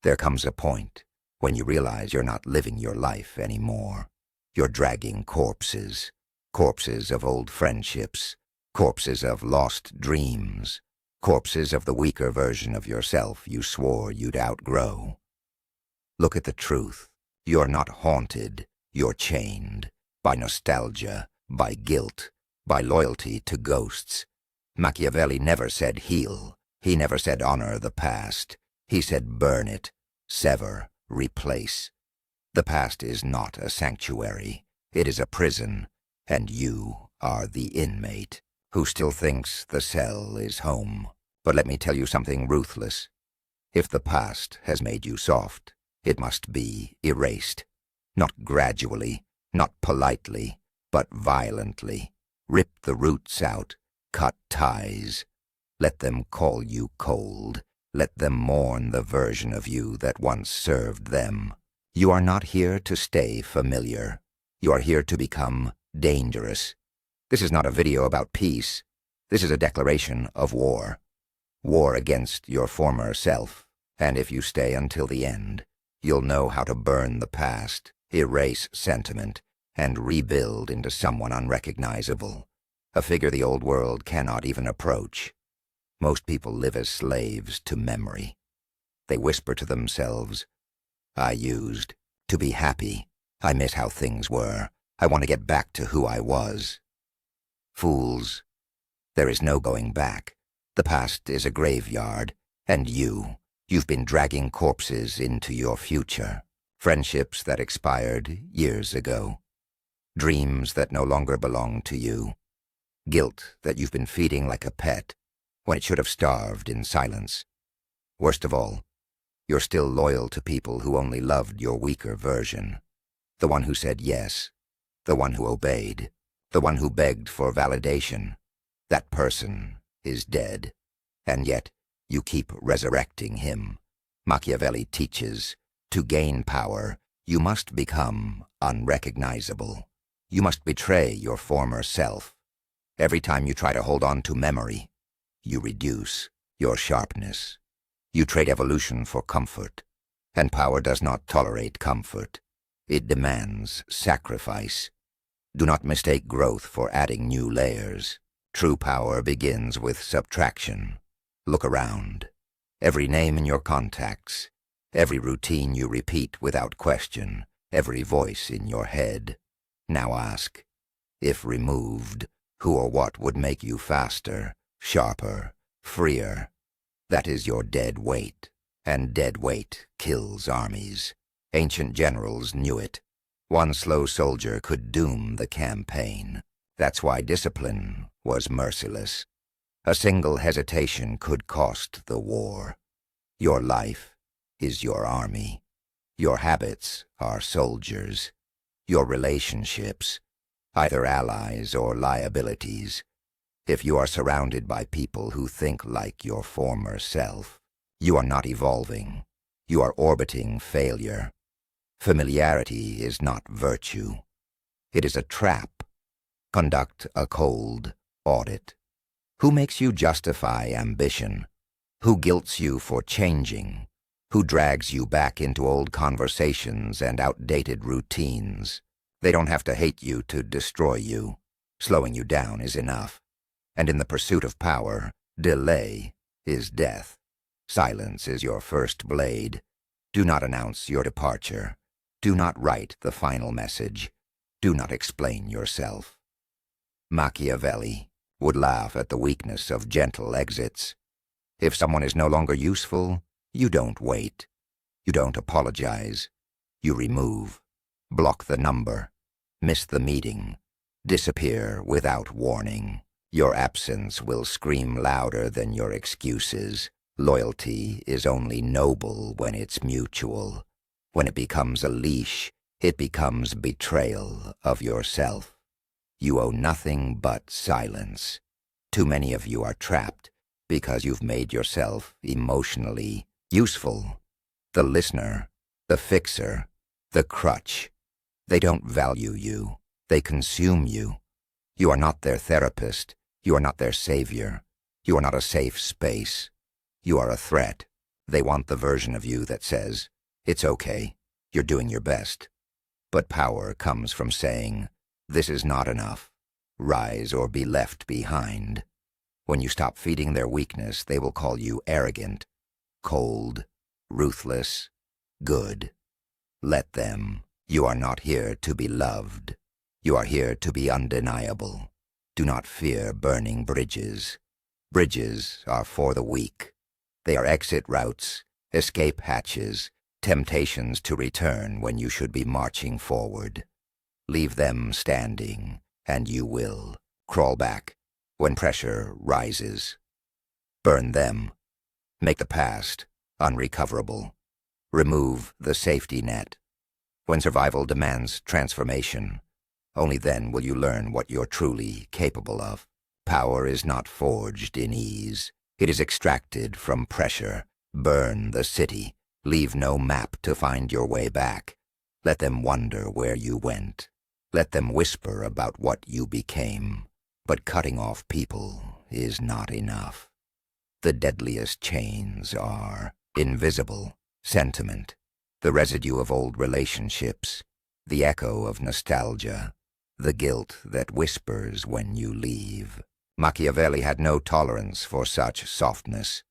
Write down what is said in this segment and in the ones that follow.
There comes a point when you realize you're not living your life anymore. You're dragging corpses, corpses of old friendships, corpses of lost dreams, corpses of the weaker version of yourself you swore you'd outgrow. Look at the truth. You're not haunted, you're chained, by nostalgia, by guilt, by loyalty to ghosts. Machiavelli never said heal. He never said honor the past. He said burn it, sever, replace. The past is not a sanctuary. It is a prison, and you are the inmate who still thinks the cell is home. But let me tell you something ruthless. If the past has made you soft, it must be erased. Not gradually, not politely, but violently. Rip the roots out, cut ties. Let them call you cold. Let them mourn the version of you that once served them. You are not here to stay familiar. You are here to become dangerous. This is not a video about peace. This is a declaration of war. War against your former self. And if you stay until the end, you'll know how to burn the past, erase sentiment, and rebuild into someone unrecognizable, a figure the old world cannot even approach. Most people live as slaves to memory. They whisper to themselves, I used to be happy. I miss how things were. I want to get back to who I was. Fools. There is no going back. The past is a graveyard, and you've been dragging corpses into your future. Friendships that expired years ago. Dreams that no longer belong to you. Guilt that you've been feeding like a pet when it should have starved in silence. Worst of all, you're still loyal to people who only loved your weaker version. The one who said yes. The one who obeyed. The one who begged for validation. That person is dead. And yet, you keep resurrecting him. Machiavelli teaches, to gain power, you must become unrecognizable. You must betray your former self. Every time you try to hold on to memory, you reduce your sharpness. You trade evolution for comfort, and power does not tolerate comfort. It demands sacrifice. Do not mistake growth for adding new layers. True power begins with subtraction. Look around. Every name in your contacts, every routine you repeat without question, every voice in your head. Now ask, if removed, who or what would make you faster, sharper, freer? That is your dead weight, and dead weight kills armies. Ancient generals knew it. One slow soldier could doom the campaign. That's why discipline was merciless. A single hesitation could cost the war. Your life is your army. Your habits are soldiers. Your relationships, either allies or liabilities. If you are surrounded by people who think like your former self, you are not evolving. You are orbiting failure. Familiarity is not virtue. It is a trap. Conduct a cold audit. Who makes you justify ambition? Who guilts you for changing? Who drags you back into old conversations and outdated routines? They don't have to hate you to destroy you. Slowing you down is enough. And in the pursuit of power, delay is death. Silence is your first blade. Do not announce your departure. Do not write the final message. Do not explain yourself. Machiavelli would laugh at the weakness of gentle exits. If someone is no longer useful, you don't wait. You don't apologize. You remove. Block the number. Miss the meeting. Disappear without warning. Your absence will scream louder than your excuses. Loyalty is only noble when it's mutual. When it becomes a leash, it becomes betrayal of yourself. You owe nothing but silence. Too many of you are trapped because you've made yourself emotionally useful. The listener, the fixer, the crutch. They don't value you. They consume you. You are not their therapist. You are not their savior. You are not a safe space. You are a threat. They want the version of you that says, "It's okay, you're doing your best." But power comes from saying, "This is not enough. Rise or be left behind." When you stop feeding their weakness, they will call you arrogant, cold, ruthless, good. Let them. You are not here to be loved. You are here to be undeniable. Do not fear burning bridges. Bridges are for the weak. They are exit routes, escape hatches, temptations to return when you should be marching forward. Leave them standing, and you will crawl back when pressure rises. Burn them. Make the past unrecoverable. Remove the safety net. When survival demands transformation, only then will you learn what you're truly capable of. Power is not forged in ease. It is extracted from pressure. Burn the city. Leave no map to find your way back. Let them wonder where you went. Let them whisper about what you became. But cutting off people is not enough. The deadliest chains are invisible sentiment, the residue of old relationships, the echo of nostalgia, the guilt that whispers when you leave. Machiavelli had no tolerance for such softness.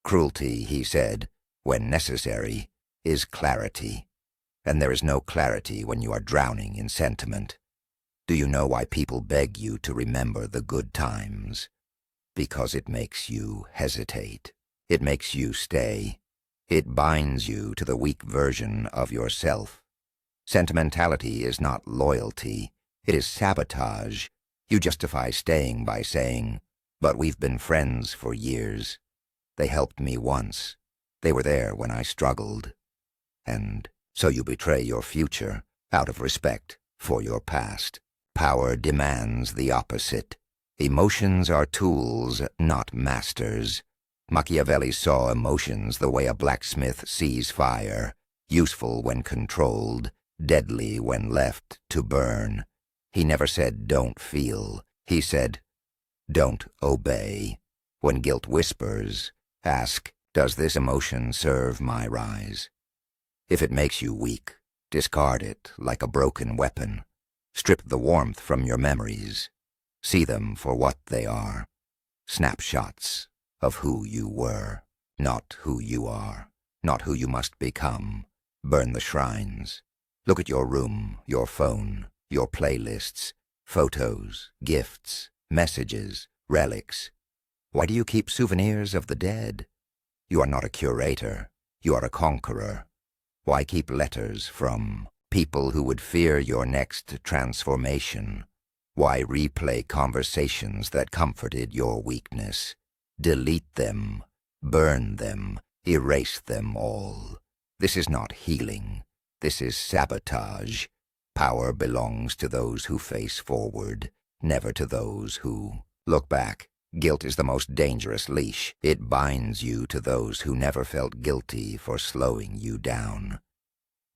Cruelty, he said, when necessary, is clarity, and there is no clarity when you are drowning in sentiment. Do you know why people beg you to remember the good times? Because it makes you hesitate. It makes you stay. It binds you to the weak version of yourself. Sentimentality is not loyalty. It is sabotage. You justify staying by saying, "But we've been friends for years. They helped me once. They were there when I struggled." And so you betray your future out of respect for your past. Power demands the opposite. Emotions are tools, not masters. Machiavelli saw emotions the way a blacksmith sees fire, useful when controlled, deadly when left to burn. He never said, "Don't feel." He said, "Don't obey." When guilt whispers, ask, "Does this emotion serve my rise?" If it makes you weak, discard it like a broken weapon. Strip the warmth from your memories. See them for what they are. Snapshots of who you were, not who you are, not who you must become. Burn the shrines. Look at your room, your phone, your playlists, photos, gifts, messages, relics. Why do you keep souvenirs of the dead? You are not a curator. You are a conqueror. Why keep letters from people who would fear your next transformation? Why replay conversations that comforted your weakness? Delete them, burn them, erase them all. This is not healing. This is sabotage. Power belongs to those who face forward, never to those who look back. Guilt is the most dangerous leash. It binds you to those who never felt guilty for slowing you down.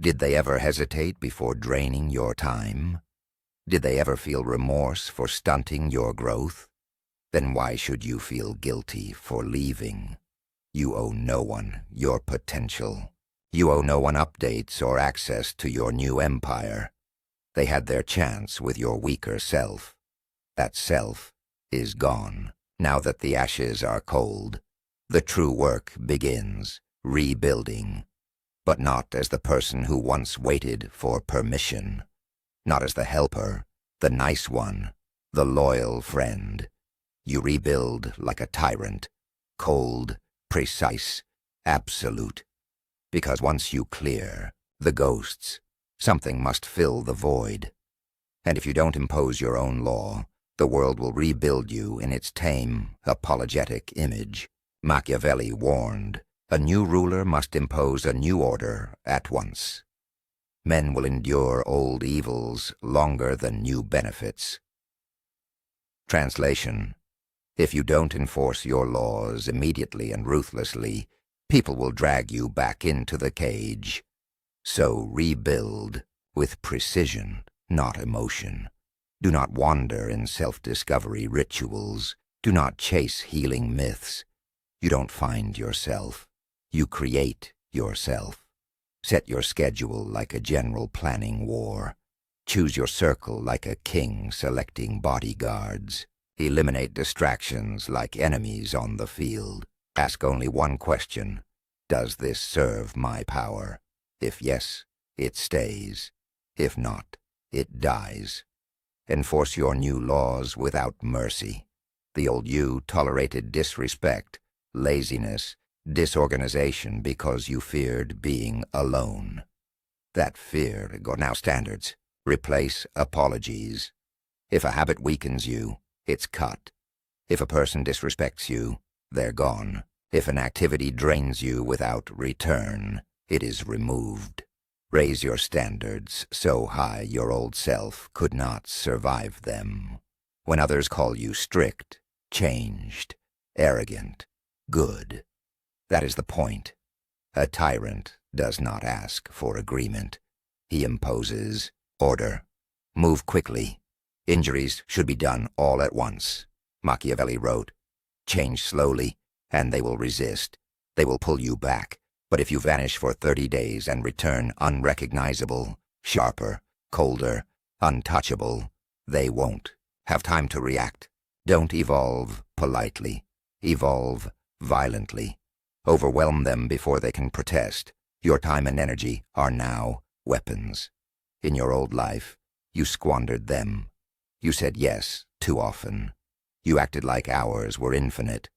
Did they ever hesitate before draining your time? Did they ever feel remorse for stunting your growth? Then why should you feel guilty for leaving? You owe no one your potential. You owe no one updates or access to your new empire. They had their chance with your weaker self. That self is gone. Now that the ashes are cold, the true work begins, rebuilding. But not as the person who once waited for permission. Not as the helper, the nice one, the loyal friend. You rebuild like a tyrant, cold, precise, absolute. Because once you clear the ghosts, something must fill the void. And if you don't impose your own law, the world will rebuild you in its tame, apologetic image. Machiavelli warned, a new ruler must impose a new order at once. Men will endure old evils longer than new benefits. Translation: if you don't enforce your laws immediately and ruthlessly, people will drag you back into the cage. So rebuild with precision, not emotion. Do not wander in self-discovery rituals. Do not chase healing myths. You don't find yourself. You create yourself. Set your schedule like a general planning war. Choose your circle like a king selecting bodyguards. Eliminate distractions like enemies on the field. Ask only one question. Does this serve my power? If yes, it stays. If not, it dies. Enforce your new laws without mercy. The old you tolerated disrespect, laziness, disorganization because you feared being alone. That fear got now standards. Replace apologies. If a habit weakens you, it's cut. If a person disrespects you, they're gone. If an activity drains you without return, it is removed. Raise your standards so high your old self could not survive them. When others call you strict, changed, arrogant, good, that is the point. A tyrant does not ask for agreement. He imposes order. Move quickly. Injuries should be done all at once. Machiavelli wrote, change slowly, and they will resist. They will pull you back. But if you vanish for 30 days and return unrecognizable, sharper, colder, untouchable, they won't have time to react. Don't evolve politely. Evolve violently. Overwhelm them before they can protest. Your time and energy are now weapons. In your old life, you squandered them. You said yes too often. You acted like hours were infinite.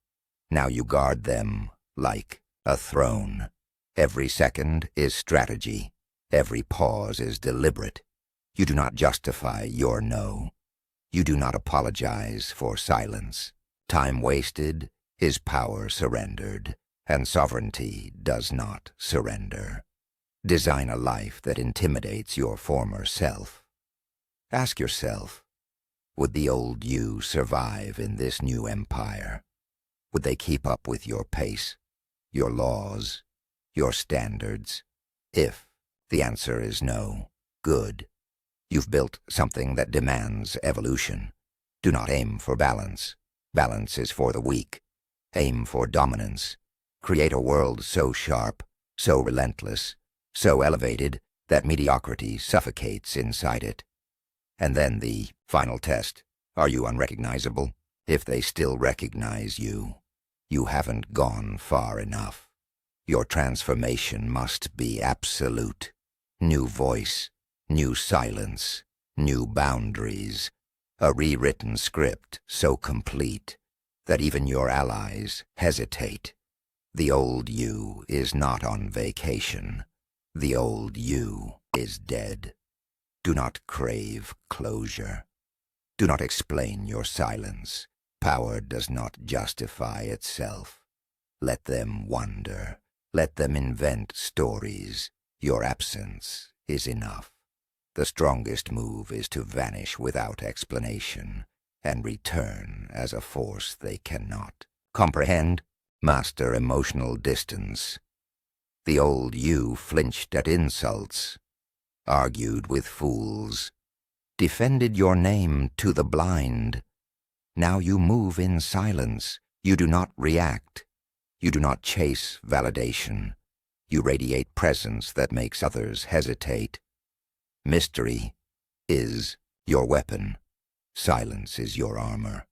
Now you guard them like a throne. Every second is strategy. Every pause is deliberate. You do not justify your no. You do not apologize for silence. Time wasted is power surrendered, and sovereignty does not surrender. Design a life that intimidates your former self. Ask yourself, would the old you survive in this new empire? Would they keep up with your pace, your laws, your standards? If the answer is no, good. You've built something that demands evolution. Do not aim for balance. Balance is for the weak. Aim for dominance. Create a world so sharp, so relentless, so elevated that mediocrity suffocates inside it. And then the final test. Are you unrecognizable? If they still recognize you, you haven't gone far enough. Your transformation must be absolute. New voice, new silence, new boundaries. A rewritten script so complete that even your allies hesitate. The old you is not on vacation. The old you is dead. Do not crave closure. Do not explain your silence. Power does not justify itself. Let them wonder. Let them invent stories. Your absence is enough. The strongest move is to vanish without explanation and return as a force they cannot comprehend. Master emotional distance. The old you flinched at insults, argued with fools, defended your name to the blind. Now you move in silence. You do not react. You do not chase validation. You radiate presence that makes others hesitate. Mystery is your weapon. Silence is your armor.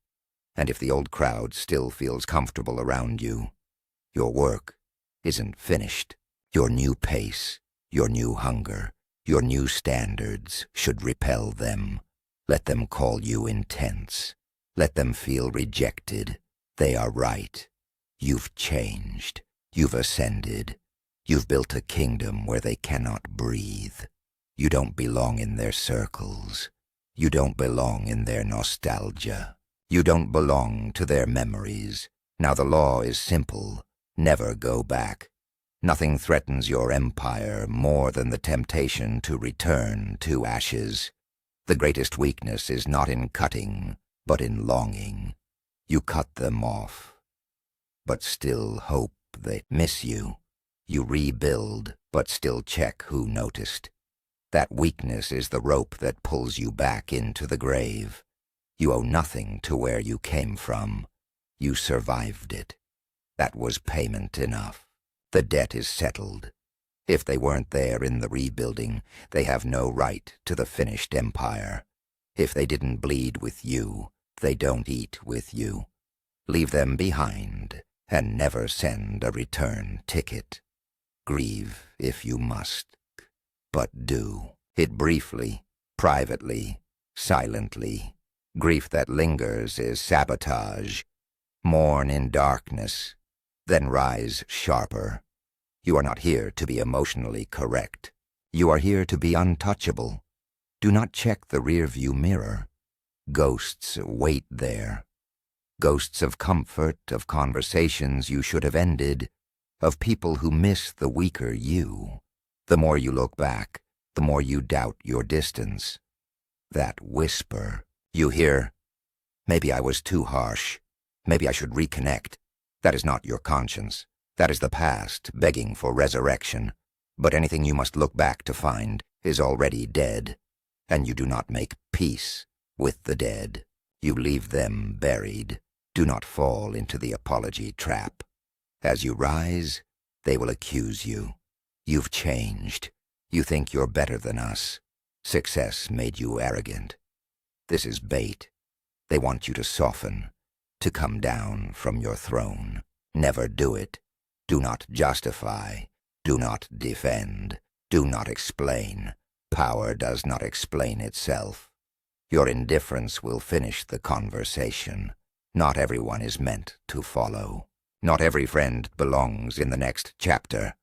And if the old crowd still feels comfortable around you, your work isn't finished. Your new pace, your new hunger, your new standards should repel them. Let them call you intense. Let them feel rejected. They are right. You've changed. You've ascended. You've built a kingdom where they cannot breathe. You don't belong in their circles. You don't belong in their nostalgia. You don't belong to their memories. Now the law is simple. Never go back. Nothing threatens your empire more than the temptation to return to ashes. The greatest weakness is not in cutting, but in longing. You cut them off, but still hope they miss you. You rebuild, but still check who noticed. That weakness is the rope that pulls you back into the grave. You owe nothing to where you came from. You survived it. That was payment enough. The debt is settled. If they weren't there in the rebuilding, they have no right to the finished empire. If they didn't bleed with you, they don't eat with you. Leave them behind, and never send a return ticket. Grieve if you must, but do it briefly, privately, silently. Grief that lingers is sabotage. Mourn in darkness, then rise sharper. You are not here to be emotionally correct. You are here to be untouchable. Do not check the rearview mirror. Ghosts wait there. Ghosts of comfort, of conversations you should have ended, of people who miss the weaker you. The more you look back, the more you doubt your distance. That whisper you hear, maybe I was too harsh. Maybe I should reconnect. That is not your conscience. That is the past, begging for resurrection. But anything you must look back to find is already dead, and you do not make peace with the dead. You leave them buried. Do not fall into the apology trap. As you rise, they will accuse you. You've changed. You think you're better than us. Success made you arrogant. This is bait. They want you to soften, to come down from your throne. Never do it. Do not justify. Do not defend. Do not explain. Power does not explain itself. Your indifference will finish the conversation. Not everyone is meant to follow. Not every friend belongs in the next chapter.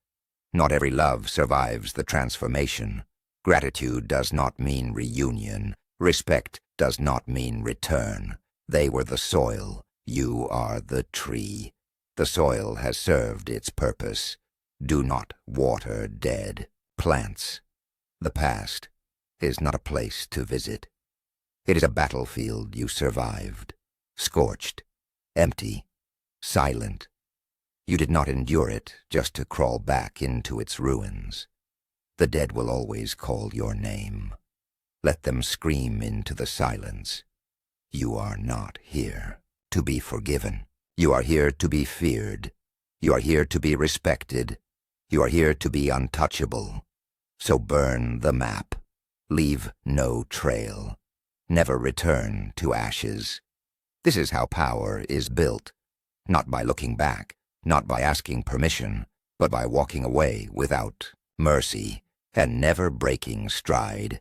Not every love survives the transformation. Gratitude does not mean reunion. Respect does not mean return. They were the soil. You are the tree. The soil has served its purpose. Do not water dead plants. The past is not a place to visit. It is a battlefield you survived. Scorched, empty, silent. You did not endure it just to crawl back into its ruins. The dead will always call your name. Let them scream into the silence. You are not here to be forgiven. You are here to be feared. You are here to be respected. You are here to be untouchable. So burn the map. Leave no trail. Never return to ashes. This is how power is built. Not by looking back, not by asking permission, but by walking away without mercy and never breaking stride.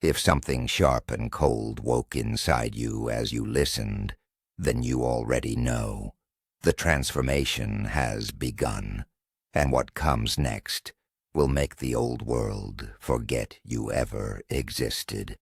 If something sharp and cold woke inside you as you listened, then you already know. The transformation has begun, and what comes next will make the old world forget you ever existed.